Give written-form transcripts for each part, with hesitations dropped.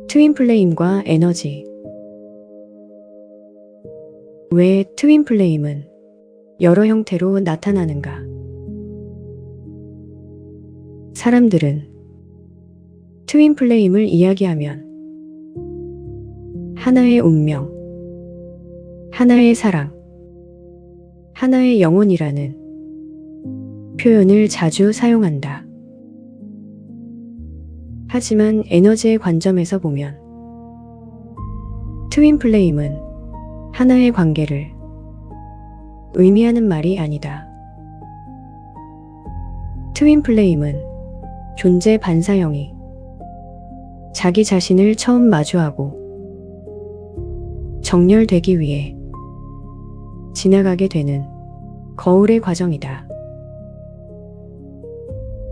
트윈 플레임과 에너지. 왜 트윈 플레임은 여러 형태로 나타나는가? 사람들은 트윈 플레임을 이야기하면 하나의 운명, 하나의 사랑, 하나의 영혼이라는 표현을 자주 사용한다. 하지만 에너지의 관점에서 보면 트윈 플레임은 하나의 관계를 의미하는 말이 아니다. 트윈 플레임은 존재 반사형이 자기 자신을 처음 마주하고 정렬되기 위해 지나가게 되는 거울의 과정이다.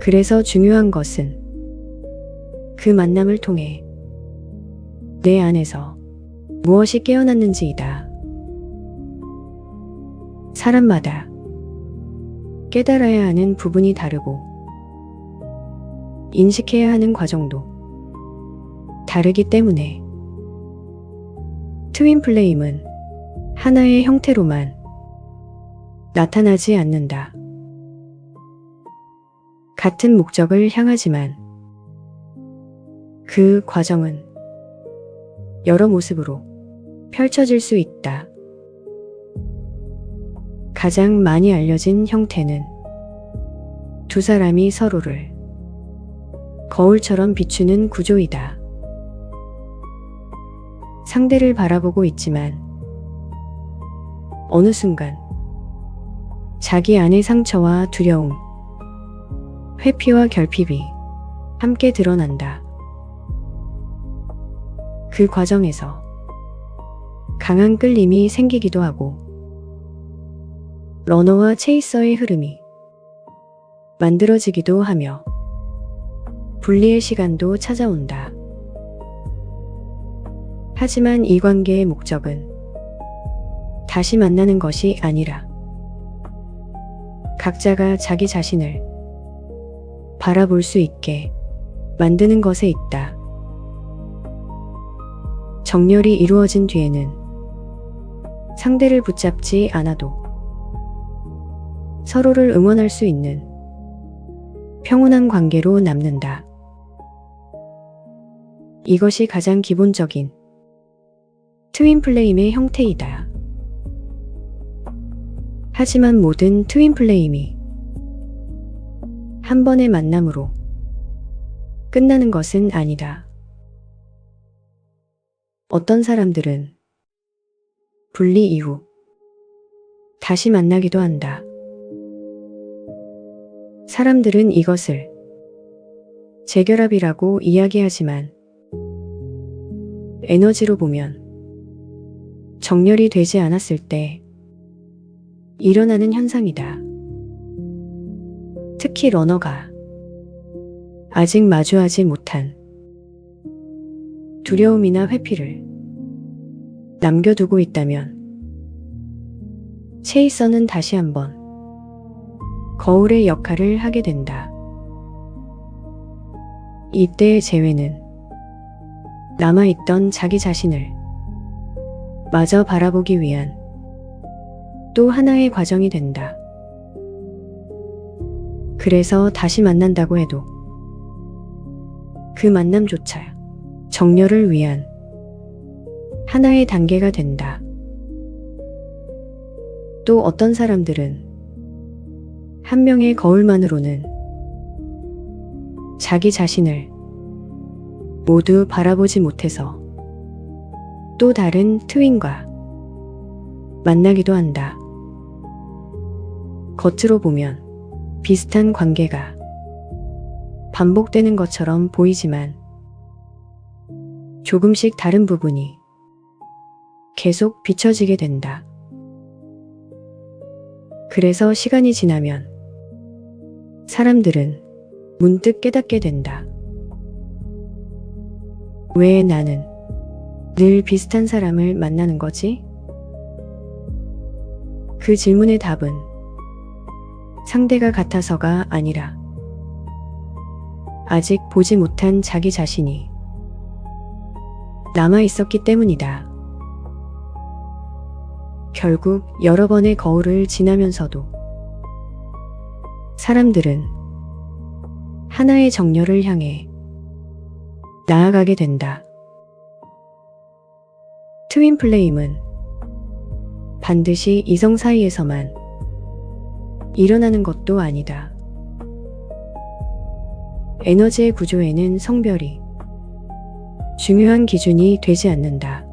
그래서 중요한 것은 그 만남을 통해 내 안에서 무엇이 깨어났는지이다. 사람마다 깨달아야 하는 부분이 다르고 인식해야 하는 과정도 다르기 때문에 트윈 플레임은 하나의 형태로만 나타나지 않는다. 같은 목적을 향하지만 그 과정은 여러 모습으로 펼쳐질 수 있다. 가장 많이 알려진 형태는 두 사람이 서로를 거울처럼 비추는 구조이다. 상대를 바라보고 있지만 어느 순간 자기 안의 상처와 두려움, 회피와 결핍이 함께 드러난다. 그 과정에서 강한 끌림이 생기기도 하고 러너와 체이서의 흐름이 만들어지기도 하며 분리의 시간도 찾아온다. 하지만 이 관계의 목적은 다시 만나는 것이 아니라 각자가 자기 자신을 바라볼 수 있게 만드는 것에 있다. 정렬이 이루어진 뒤에는 상대를 붙잡지 않아도 서로를 응원할 수 있는 평온한 관계로 남는다. 이것이 가장 기본적인 트윈 플레임의 형태이다. 하지만 모든 트윈 플레임이 한 번의 만남으로 끝나는 것은 아니다. 어떤 사람들은 분리 이후 다시 만나기도 한다. 사람들은 이것을 재결합이라고 이야기하지만 에너지로 보면 정렬이 되지 않았을 때 일어나는 현상이다. 특히 러너가 아직 마주하지 못한 두려움이나 회피를 남겨두고 있다면 체이서는 다시 한번 거울의 역할을 하게 된다. 이때의 재회는 남아있던 자기 자신을 마저 바라보기 위한 또 하나의 과정이 된다. 그래서 다시 만난다고 해도 그 만남조차 정렬을 위한 하나의 단계가 된다. 또 어떤 사람들은 한 명의 거울만으로는 자기 자신을 모두 바라보지 못해서 또 다른 트윈과 만나기도 한다. 겉으로 보면 비슷한 관계가 반복되는 것처럼 보이지만 조금씩 다른 부분이 계속 비춰지게 된다. 그래서 시간이 지나면 사람들은 문득 깨닫게 된다. 왜 나는 늘 비슷한 사람을 만나는 거지? 그 질문의 답은 상대가 같아서가 아니라 아직 보지 못한 자기 자신이 남아 있었기 때문이다. 결국 여러 번의 거울을 지나면서도 사람들은 하나의 정열을 향해 나아가게 된다. 트윈 플레임은 반드시 이성 사이에서만 일어나는 것도 아니다. 에너지의 구조에는 성별이 중요한 기준이 되지 않는다.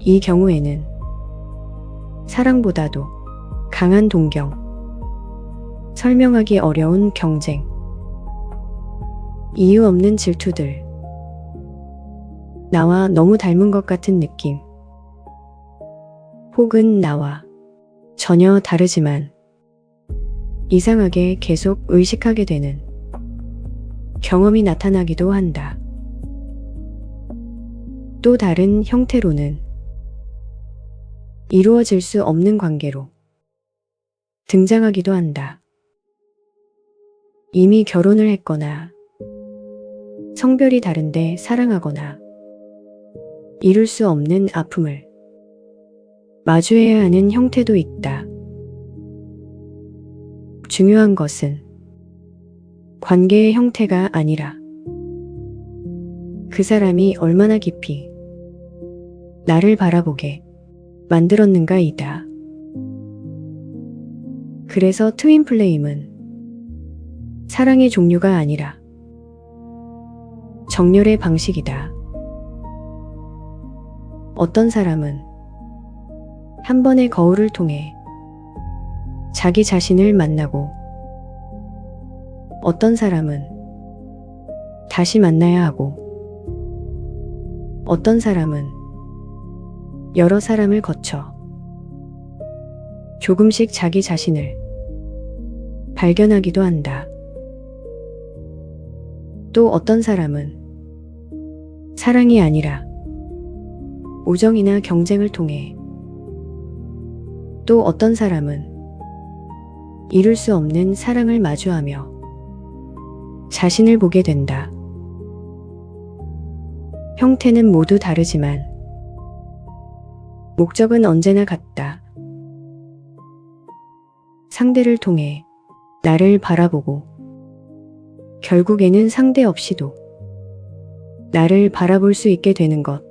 이 경우에는 사랑보다도 강한 동경, 설명하기 어려운 경쟁, 이유 없는 질투들, 나와 너무 닮은 것 같은 느낌, 혹은 나와 전혀 다르지만 이상하게 계속 의식하게 되는 경험이 나타나기도 한다. 또 다른 형태로는 이루어질 수 없는 관계로 등장하기도 한다. 이미 결혼을 했거나 성별이 다른데 사랑하거나 이룰 수 없는 아픔을 마주해야 하는 형태도 있다. 중요한 것은 관계의 형태가 아니라 그 사람이 얼마나 깊이 나를 바라보게 만들었는가이다. 그래서 트윈 플레임은 사랑의 종류가 아니라 정열의 방식이다. 어떤 사람은 한 번의 거울을 통해 자기 자신을 만나고 어떤 사람은 다시 만나야 하고 어떤 사람은 여러 사람을 거쳐 조금씩 자기 자신을 발견하기도 한다. 또 어떤 사람은 사랑이 아니라 우정이나 경쟁을 통해 또 어떤 사람은 이룰 수 없는 사랑을 마주하며 자신을 보게 된다. 형태는 모두 다르지만 목적은 언제나 같다. 상대를 통해 나를 바라보고 결국에는 상대 없이도 나를 바라볼 수 있게 되는 것.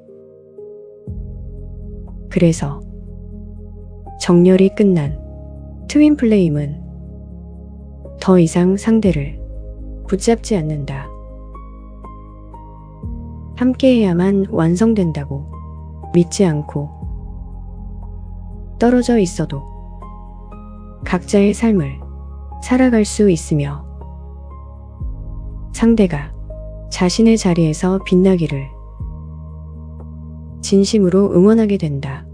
그래서 정열이 끝난 트윈 플레임은 더 이상 상대를 붙잡지 않는다. 함께해야만 완성된다고 믿지 않고 떨어져 있어도 각자의 삶을 살아갈 수 있으며 상대가 자신의 자리에서 빛나기를 진심으로 응원하게 된다.